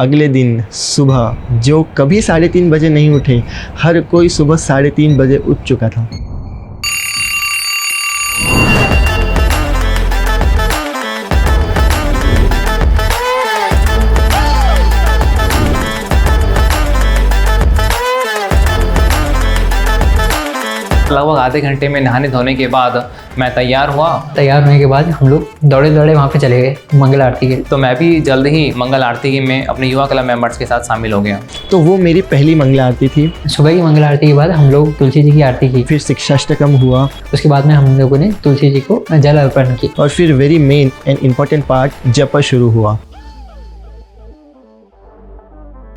अगले दिन सुबह जो कभी 3:30 बजे नहीं उठे, हर कोई सुबह 3:30 बजे उठ चुका था। लगभग आधे घंटे में नहाने धोने के बाद मैं तैयार हुआ। तैयार होने के बाद हम लोग दौड़े दौड़े वहाँ पे चले गए मंगल आरती के। तो मैं भी जल्द ही मंगल आरती में अपने युवा क्लब मेंबर्स के साथ शामिल हो गया। तो वो मेरी पहली मंगला आरती थी। सुबह की मंगल आरती के बाद हम लोग तुलसी जी की आरती की, फिर शिक्षाष्टकम हुआ, उसके बाद में हम लोगों ने तुलसी जी को जल अर्पण की, और फिर very main and important part जप शुरू हुआ।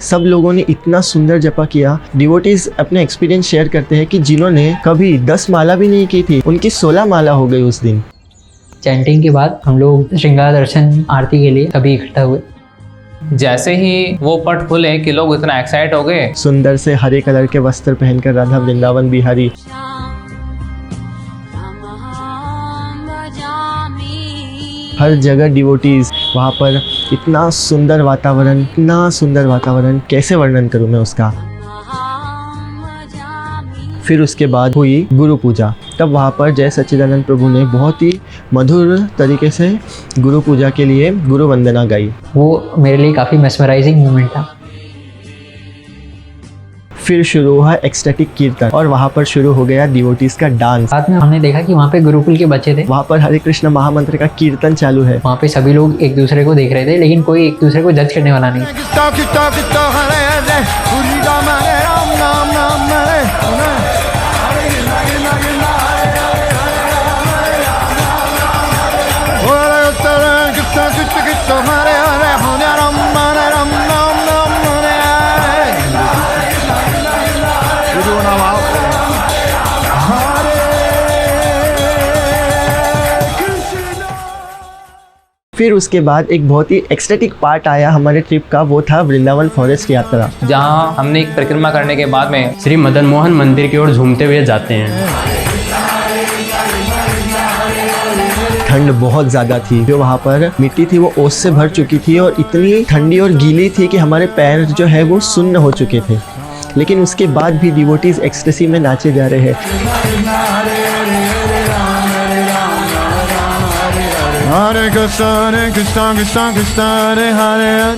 सब लोगों ने इतना सुंदर जपा किया। डिवोटीज अपने एक्सपीरियंस शेयर करते हैं कि जिन्होंने कभी 10 माला भी नहीं की थी, उनकी 16 माला हो गई उस दिन। चैंटिंग के बाद हम लोग श्रृंगार दर्शन आरती के लिए सभी इकट्ठा हुए। जैसे ही वो पट खुले कि लोग इतना एक्साइट हो गए। सुंदर से हरे कलर के वस्त्र पहनकर राधा वृंदावन बिहारी हर जगह डिवोटीज, वहाँ पर इतना सुंदर वातावरण, कैसे वर्णन करूँ मैं उसका। फिर उसके बाद हुई गुरु पूजा। तब वहाँ पर जय सच्चिदानंद प्रभु ने बहुत ही मधुर तरीके से गुरु पूजा के लिए गुरु वंदना गाई। वो मेरे लिए काफ़ी मेस्मराइजिंग मोमेंट था। फिर शुरू हुआ एक्सटेटिक कीर्तन और वहाँ पर शुरू हो गया डिवोटीज का डांस। साथ में हमने देखा कि वहाँ पे गुरुकुल के बच्चे थे, वहाँ पर हरे कृष्ण महामंत्र का कीर्तन चालू है। वहाँ पे सभी लोग एक दूसरे को देख रहे थे, लेकिन कोई एक दूसरे को जज करने वाला नहीं। फिर उसके बाद एक बहुत ही एक्सटेटिक पार्ट आया हमारे ट्रिप का, वो था वृंदावन फॉरेस्ट यात्रा, जहाँ हमने एक परिक्रमा करने के बाद में श्री मदन मोहन मंदिर की ओर झूमते हुए जाते हैं। ठंड बहुत ज़्यादा थी, जो वहाँ पर मिट्टी थी वो ओस से भर चुकी थी और इतनी ठंडी और गीली थी कि हमारे पैर जो है वो सुन्न हो चुके थे। लेकिन उसके बाद भी डिवोटीज एक्सटेसी में नाचे जा रहे हैं।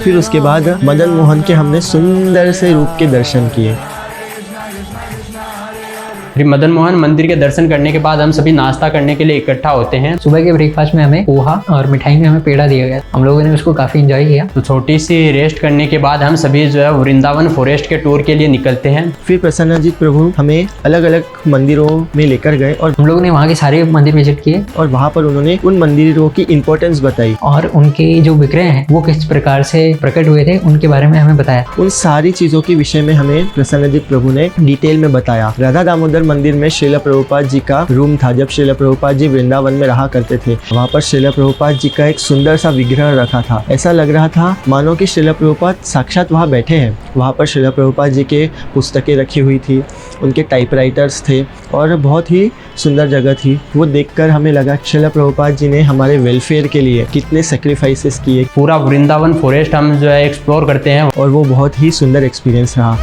फिर उसके बाद मदन मोहन के हमने सुंदर से रूप के दर्शन किए। श्री मदन मोहन मंदिर के दर्शन करने के बाद हम सभी नाश्ता करने के लिए इकट्ठा होते हैं। सुबह के ब्रेकफास्ट में हमें पोहा और मिठाई में हमें पेड़ा दिया गया। हम लोगों ने उसको काफ़ी एंजॉय किया। तो छोटी सी रेस्ट करने के बाद हम सभी जो है वृंदावन फॉरेस्ट के टूर के लिए निकलते हैं। फिर प्रसन्नजीत प्रभु हमें अलग अलग मंदिरों में लेकर गए और हम लोगों ने वहाँ के सारे मंदिर विजिट किए और वहाँ पर उन्होंने उन मंदिरों की इम्पोर्टेंस बताई और उनके जो विग्रह हैं वो किस प्रकार से प्रकट हुए थे उनके बारे में हमें बताया। उन सारी चीज़ों के विषय में हमें प्रसन्नजीत प्रभु ने डिटेल में बताया। राधा दामोदर मंदिर में श्रील प्रभुपाद जी का रूम था। जब श्रील प्रभुपाद जी वृंदावन में रहा करते थे, वहाँ पर श्रील प्रभुपाद जी का एक सुंदर सा विग्रह रखा था। ऐसा लग रहा था मानो कि श्रील प्रभुपाद साक्षात वहाँ बैठे हैं। वहाँ पर श्रील प्रभुपाद जी के पुस्तकें रखी हुई थी, उनके टाइपराइटर्स थे और बहुत ही सुंदर जगह थी। वो देखकर हमें लगा श्रील प्रभुपाद जी ने हमारे वेलफेयर के लिए कितने सेक्रीफाइसेस किए। पूरा वृंदावन फॉरेस्ट हम जो है एक्सप्लोर करते हैं और वो बहुत ही सुंदर एक्सपीरियंस रहा।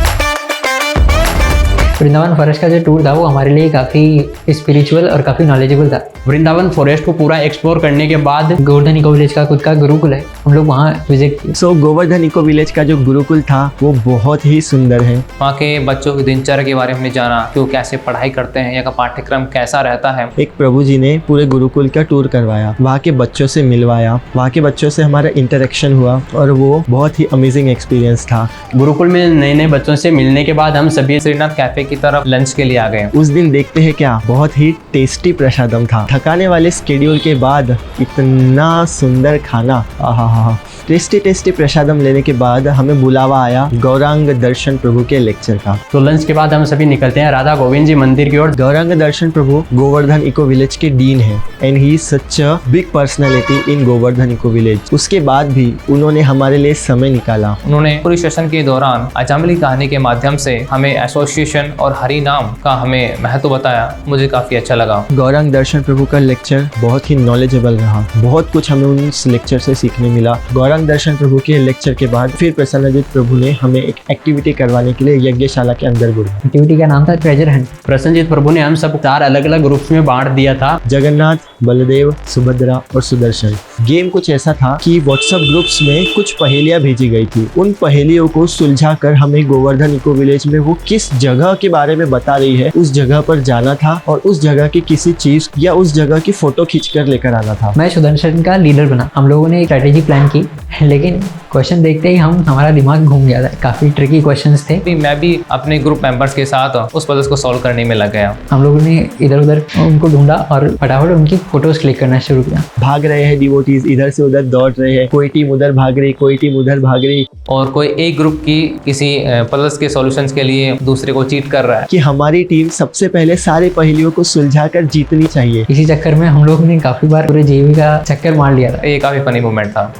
वृंदावन फॉरेस्ट का जो टूर था वो हमारे लिए काफ़ी स्पिरिचुअल और काफ़ी नॉलेजेबल था। वृंदावन फॉरेस्ट को पूरा एक्सप्लोर करने के बाद गोवर्धन इको विलेज का खुद का गुरुकुल है, हम लोग वहाँ विजिट किए। सो गोवर्धन इको विलेज का जो गुरुकुल था वो बहुत ही सुंदर है। वहाँ के बच्चों की दिनचर्या के बारे में जाना कि वो कैसे पढ़ाई करते हैं, यहाँ का पाठ्यक्रम कैसा रहता है। एक प्रभु जी ने पूरे गुरुकुल का टूर करवाया, वहाँ के बच्चों से मिलवाया, वहाँ के बच्चों से हमारा इंटरेक्शन हुआ और वो बहुत ही अमेजिंग एक्सपीरियंस था। गुरुकुल में नए नए बच्चों से मिलने के बाद हम सभी श्रीनाथ कैफे की तरफ लंच के लिए आ गए। उस दिन देखते हैं क्या, बहुत ही टेस्टी प्रसादम था। थकाने वाले शेड्यूल के बाद इतना सुंदर खाना, आहा। टेस्टी प्रसादम लेने के बाद हमें बुलावा आया गौरांग दर्शन प्रभु के लेक्चर का। तो लंच के बाद हम सभी निकलते हैं राधा गोविंद जी मंदिर की ओर। गौरांग दर्शन प्रभु गोवर्धन इको विलेज के डीन है and he is such a big personality in Govardhan eco village. उसके बाद भी उन्होंने हमारे लिए समय निकाला। उन्होंने पूरी सेशन के दौरान अजामिली कहानी के माध्यम से हमें एसोसिएशन और हरि नाम का हमें महत्व बताया। मुझे काफी अच्छा लगा। गौरांग दर्शन प्रभु का लेक्चर बहुत ही नॉलेजेबल रहा। बहुत कुछ हमें उस लेक्चर से सीखने मिला। मिला। गौरांग दर्शन प्रभु के लेक्चर के बाद फिर प्रसन्नजीत प्रभु ने हमें एक एक्टिविटी करवाने के लिए यज्ञशाला के अंदर बुलाया। एक्टिविटी का नाम था ट्रेजर हंट। प्रसन्नजीत प्रभु ने हम सब 4 अलग अलग ग्रुप्स में बांट दिया था। जगन्नाथ, बलदेव, सुभद्रा और सुदर्शन। गेम कुछ ऐसा था कि व्हाट्सएप ग्रुप्स में कुछ पहेलियां भेजी गई थी। उन पहेलियों को सुलझा कर हमें गोवर्धन इको विलेज में वो किस जगह के बारे में बता रही है उस जगह पर जाना था और उस जगह की किसी चीज या उस जगह की फोटो खींचकर लेकर आना था। मैं सुदर्शन का लीडर बना। हम लोगों ने एक स्ट्रेटेजी प्लान की, लेकिन क्वेश्चन देखते ही हमारा दिमाग घूम गया था। काफी ट्रिकी क्वेश्चंस थे। मैं भी अपने ग्रुप मेंबर्स के साथ उस पजल्स को सॉल्व करने में लग गया। हम लोगों ने इधर उधर उनको ढूंढा और फटाफट उनकी फोटोज क्लिक करना शुरू किया। भाग रहे हैं डिवोटीज, इधर से उधर दौड़ रहे हैं। कोई टीम उधर भाग रही, कोई टीम उधर भाग रही और कोई एक ग्रुप की किसी पजल्स के सॉल्यूशंस के लिए दूसरे को चीट कर रहा है कि हमारी टीम सबसे पहले सारे पहेलियों को सुलझा कर जीतनी चाहिए। इसी चक्कर में हम लोग ने काफी बार पूरे जीवी का चक्कर मार लिया था। ये काफी फनी मोमेंट था।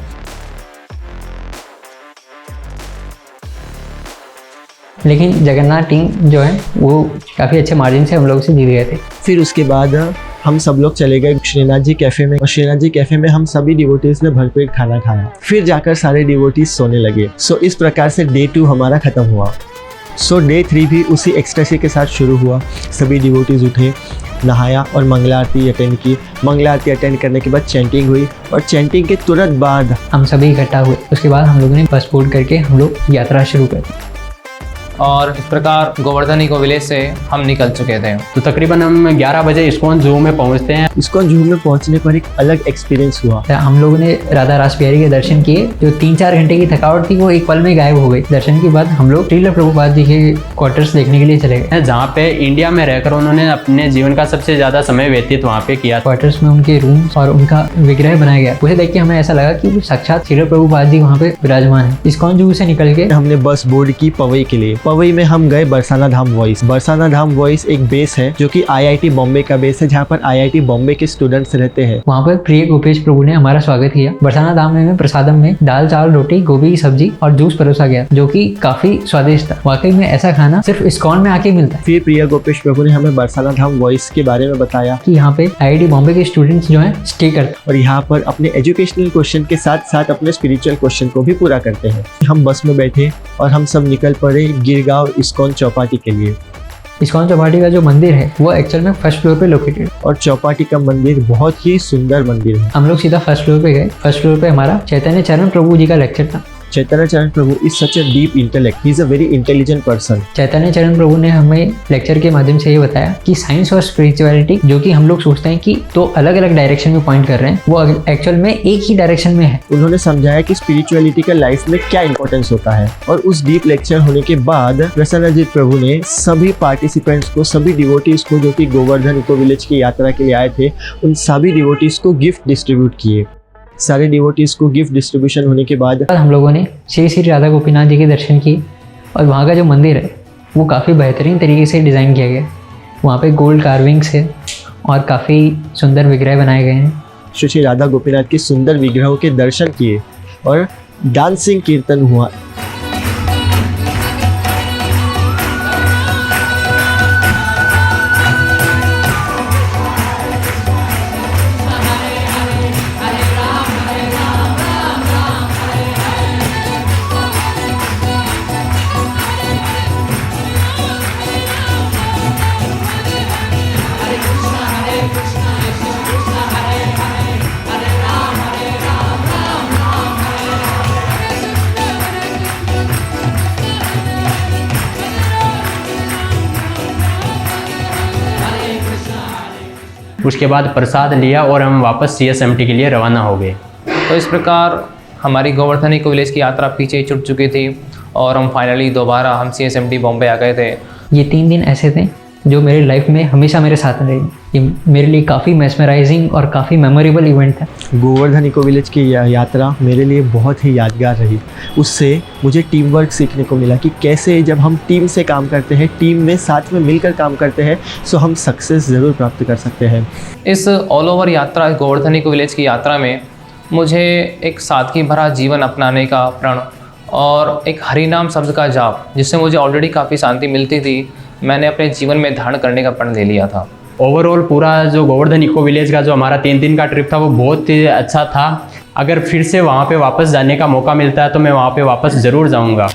लेकिन जगन्नाथ टीम जो है वो काफी अच्छे मार्जिन से हम लोग से जीत गए थे। फिर उसके बाद हम सब लोग चले गए श्रीनाथ जी कैफे में और श्रीनाथ जी कैफे में हम सभी डिवोटीज ने भरपेट खाना खाया। फिर जाकर सारे डिवोटीज सोने लगे। सो इस प्रकार से डे 2 हमारा खत्म हुआ। सो डे 3 भी उसी एक्सटेसी के साथ शुरू हुआ। सभी डिवोटीज उठे, नहाया और मंगला आरती अटेंड की। मंगला आरती अटेंड करने के बाद चैंटिंग हुई और चैंटिंग के तुरंत बाद हम सभी इकट्ठा हुए। उसके बाद हम लोगों ने बस बोर्ड करके हम लोग यात्रा शुरू कर दी और इस प्रकार गोवर्धन इको विलेज से हम निकल चुके थे। तो तकरीबन हम 11 बजे इस्कॉन जू में पहुंचते हैं। इस्कॉन जू में पहुंचने पर एक अलग एक्सपीरियंस हुआ। हम लोगों ने राधा रास बिहारी के दर्शन किए। जो 3-4 घंटे की थकावट थी वो एक पल में गायब हो गई। दर्शन के बाद हम लोग श्रील प्रभुपाद जी के क्वार्टर्स देखने के लिए चले गए, जहाँ पे इंडिया में रहकर उन्होंने अपने जीवन का सबसे ज्यादा समय व्यतीत वहाँ पे किया। क्वार्टर्स में उनके रूम्स और उनका विग्रह बनाया गया। उसे देख के हमें ऐसा लगा कि साक्षात श्रील प्रभुपाद जी वहाँ पे विराजमान है। इस्कॉन जू से निकल के हमने बस बोर्ड की पवई के लिए। पवई में हम गए बरसाना धाम वॉइस। बरसाना धाम वॉइस एक बेस है जो कि IIT बॉम्बे का बेस है, जहाँ पर IIT बॉम्बे के स्टूडेंट्स रहते हैं। वहाँ पर प्रिय गोपेश प्रभु ने हमारा स्वागत किया। बरसाना धाम में प्रसादम में दाल चावल रोटी गोभी की सब्जी और जूस परोसा गया जो कि काफी स्वादिष्ट था। वाकई में ऐसा खाना सिर्फ इस्कॉन में आके मिलता है। फिर प्रिया गोपेश प्रभु ने हमें बरसाना धाम वॉइस के बारे में बताया कि यहाँ पे IIT बॉम्बे के स्टूडेंट्स जो हैं स्टे करते हैं और यहाँ पर अपने एजुकेशनल क्वेश्चन के साथ साथ अपने स्पिरिचुअल क्वेश्चन को भी पूरा करते हैं। हम बस में बैठे और हम सब निकल पड़े गिरगांव इस्कॉन चौपाटी के लिए। इस्कॉन चौपाटी का जो मंदिर है वो एक्चुअल में फर्स्ट फ्लोर पे लोकेटेड और चौपाटी का मंदिर बहुत ही सुंदर मंदिर है। हम लोग सीधा फर्स्ट फ्लोर पे गए। फर्स्ट फ्लोर पे हमारा चैतन्य चरण प्रभु जी का लेक्चर था। Chaitanya Charan Prabhu is such a deep intellect, he is a very intelligent person. Chaitanya Charan Prabhu ने हमें लेक्चर के माध्यम से ये बताया कि साइंस और स्पिरिचुअलिटी जो कि हम लोग सोचते हैं कि तो अलग अलग डायरेक्शन में पॉइंट कर रहे हैं, वो एक्चुअल में एक ही डायरेक्शन में है। उन्होंने समझाया कि स्पिरिचुअलिटी का लाइफ में क्या इंपॉर्टेंस होता है। और उस डीप लेक्चर होने के बाद प्रसन्नजीत प्रभु ने सभी पार्टिसिपेंट्स को, सभी डिवोटीज को जो कि गोवर्धन इको विलेज की यात्रा के लिए आए थे, उन सभी डिवोटीज को गिफ्ट डिस्ट्रीब्यूट किए। सारे डिवोटीज को गिफ्ट डिस्ट्रीब्यूशन होने के बाद हम लोगों ने श्री श्री राधा गोपीनाथ जी के दर्शन किए और वहाँ का जो मंदिर है वो काफ़ी बेहतरीन तरीके से डिज़ाइन किया गया है। वहाँ पे गोल्ड कार्विंग्स है और काफ़ी सुंदर विग्रह बनाए गए हैं। श्री श्री राधा गोपीनाथ के सुंदर विग्रहों के दर्शन किए और डांसिंग कीर्तन हुआ। उसके बाद प्रसाद लिया और हम वापस CSMT के लिए रवाना हो गए। तो इस प्रकार हमारी गोवर्धन इको विलेज की यात्रा पीछे ही छूट चुकी थी और हम फाइनली दोबारा हम CSMT बॉम्बे आ गए थे। ये 3 दिन ऐसे थे जो मेरी लाइफ में हमेशा मेरे साथ रहे। ये मेरे लिए काफ़ी मेस्मराइजिंग और काफ़ी मेमोरेबल इवेंट था। गोवर्धन इको विलेज की यात्रा मेरे लिए बहुत ही यादगार रही। उससे मुझे टीम वर्क सीखने को मिला कि कैसे जब हम टीम से काम करते हैं, टीम में साथ में मिलकर काम करते हैं, सो हम सक्सेस ज़रूर प्राप्त कर सकते हैं। इस ऑल ओवर यात्रा, गोवर्धन इको विलेज की यात्रा में मुझे एक सादगी भरा जीवन अपनाने का प्रण और एक हरिनाम शब्द का जाप, जिससे मुझे ऑलरेडी काफ़ी शांति मिलती थी, मैंने अपने जीवन में धारण करने का प्रण ले लिया था। ओवरऑल पूरा जो गोवर्धन इको विलेज का जो हमारा 3 दिन का ट्रिप था वो बहुत ही अच्छा था। अगर फिर से वहाँ पे वापस जाने का मौका मिलता है तो मैं वहाँ पे वापस ज़रूर जाऊँगा।